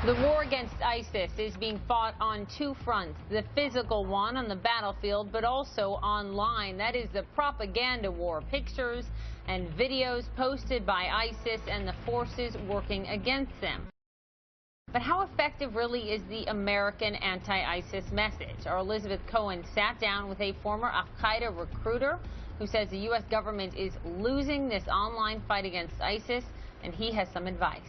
The war against ISIS is being fought on two fronts, the physical one on the battlefield, but also online. That is the propaganda war, pictures and videos posted by ISIS and the forces working against them. But how effective really is the American anti-ISIS message? Our Elizabeth Cohen sat down with a former al-Qaeda recruiter who says the U.S. government is losing this online fight against ISIS, and he has some advice.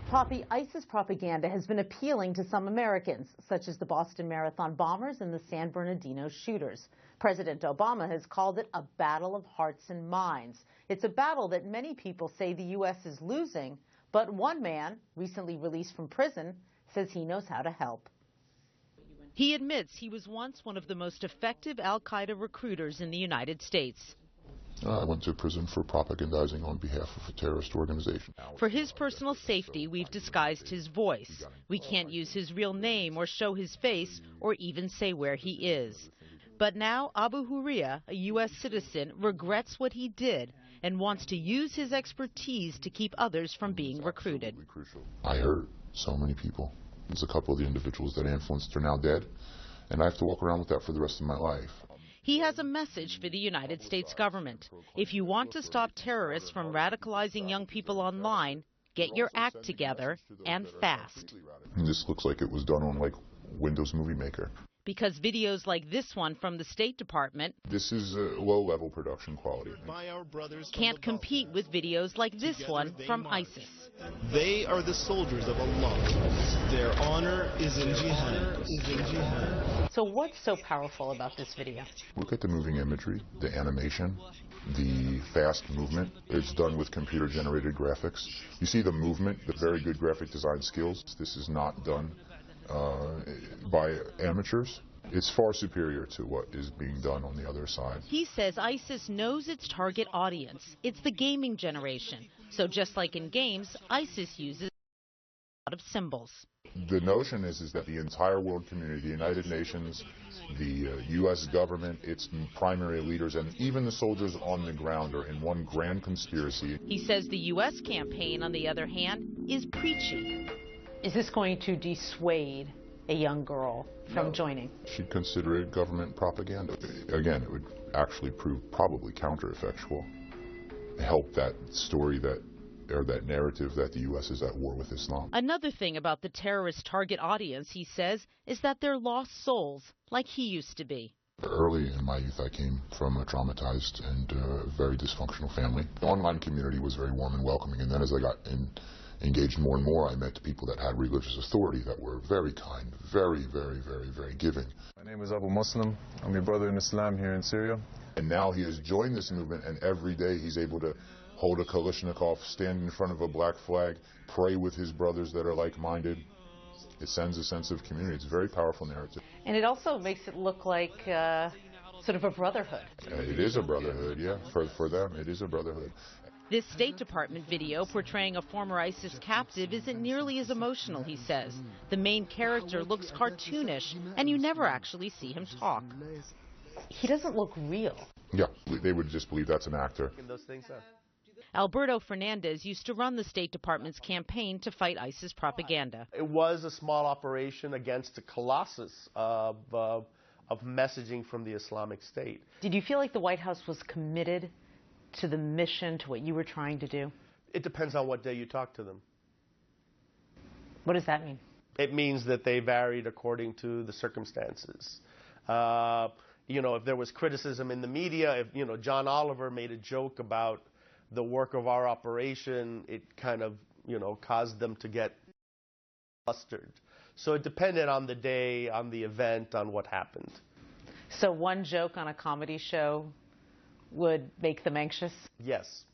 Poppy, ISIS propaganda has been appealing to some Americans, such as the Boston Marathon bombers and the San Bernardino shooters. President Obama has called it a battle of hearts and minds. It's a battle that many people say the U.S. is losing, but one man, recently released from prison, says he knows how to help. He admits he was once one of the most effective al-Qaeda recruiters in the United States. I went to prison for propagandizing on behalf of a terrorist organization. For his personal safety, we've disguised his voice. We can't use his real name or show his face or even say where he is. But now Abu Hurriya, a U.S. citizen, regrets what he did and wants to use his expertise to keep others from being recruited. I hurt so many people. There's a couple of the individuals that I influenced are now dead, and I have to walk around with that for the rest of my life. He has a message for the United States government. If you want to stop terrorists from radicalizing young people online, get your act together and fast. This looks like it was done on like Windows Movie Maker. Because videos like this one from the State Department, this is low-level production quality, can't compete with videos like this one from ISIS. They are the soldiers of Allah. Their honor is in jihad. So what's so powerful about this video? Look at the moving imagery, the animation, the fast movement. It's done with computer-generated graphics. You see the movement, the very good graphic design skills. This is not done by amateurs. It's far superior to what is being done on the other side. He says ISIS knows its target audience. It's the gaming generation. So just like in games, ISIS uses a lot of symbols. The notion is that the entire world community, the United Nations, the U.S. government, its primary leaders, and even the soldiers on the ground are in one grand conspiracy. He says the U.S. campaign, on the other hand, is preachy. Is this going to dissuade a young girl from joining? She'd consider it government propaganda. Again, it would actually prove probably countereffectual, help that story or that narrative that the U.S. is at war with Islam. Another thing about the terrorist target audience, he says, is that they're lost souls, like he used to be. Early in my youth, I came from a traumatized and very dysfunctional family. The online community was very warm and welcoming, and then as I got engaged more and more, I met people that had religious authority that were very kind, very, very, very, very giving. My name is Abu Muslim. I'm your brother in Islam here in Syria. And now he has joined this movement, and every day he's able to hold a Kalashnikov, stand in front of a black flag, pray with his brothers that are like-minded. It sends a sense of community. It's a very powerful narrative. And it also makes it look like sort of a brotherhood. It is a brotherhood, yeah. For them, it is a brotherhood. This State Department video portraying a former ISIS captive isn't nearly as emotional, he says. The main character looks cartoonish, and you never actually see him talk. He doesn't look real. Yeah, they would just believe that's an actor. Alberto Fernandez used to run the State Department's campaign to fight ISIS propaganda. It was a small operation against a colossus of messaging from the Islamic State. Did you feel like the White House was committed to the mission, to what you were trying to do? It depends on what day you talk to them. What does that mean? It means that they varied according to the circumstances. You know, if there was criticism in the media, if, you know, John Oliver made a joke about the work of our operation, it kind of, you know, caused them to get flustered. So it depended on the day, on the event, on what happened. So one joke on a comedy show would make them anxious? Yes.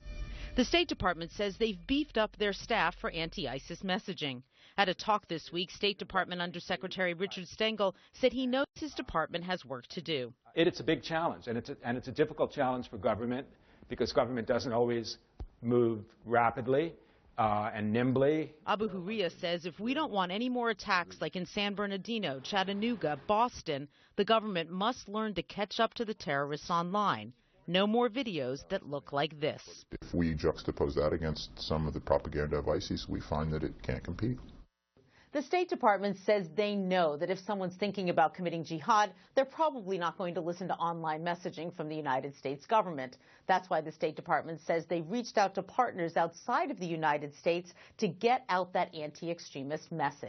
The State Department says they've beefed up their staff for anti-ISIS messaging. At a talk this week, State Department Undersecretary Richard Stengel said he knows his department has work to do. It's a big challenge, and it's a difficult challenge for government, because government doesn't always move rapidly and nimbly. Abu Hurriya says if we don't want any more attacks like in San Bernardino, Chattanooga, Boston, the government must learn to catch up to the terrorists online. No more videos that look like this. If we juxtapose that against some of the propaganda of ISIS, we find that it can't compete. The State Department says they know that if someone's thinking about committing jihad, they're probably not going to listen to online messaging from the United States government. That's why the State Department says they reached out to partners outside of the United States to get out that anti-extremist message.